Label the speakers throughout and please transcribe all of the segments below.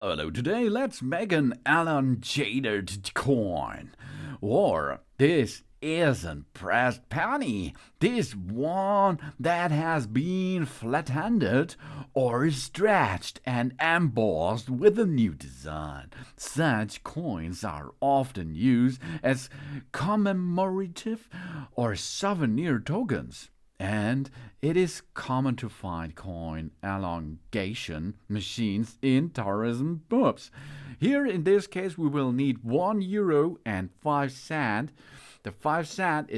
Speaker 1: Hello, today let's make an elongated coin. Or this isn't pressed penny. This one that has been flattened or stretched and embossed with a new design. Such coins are often used as commemorative or souvenir tokens. And it is common to find coin elongation machines in tourism pubs. Here in this case we will need €1 and 5 cents. The 5 cent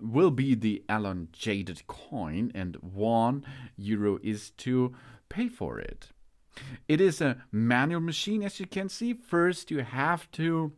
Speaker 1: will be the elongated coin and €1 is to pay for it. It is a manual machine, as you can see. First you have to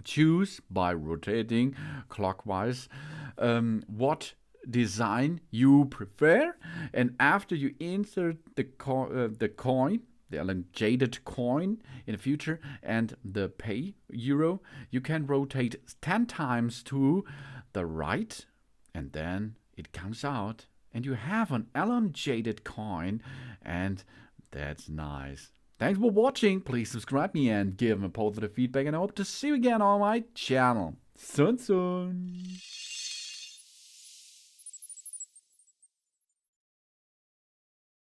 Speaker 1: choose by rotating clockwise what design you prefer, and after you insert the coin, the elongated coin in the future, and the pay euro, you can rotate 10 times to the right, and then it comes out and you have an elongated coin, and that's nice. Thanks for watching. Please subscribe me and give me positive feedback, and I hope to see you again on my channel. Soon.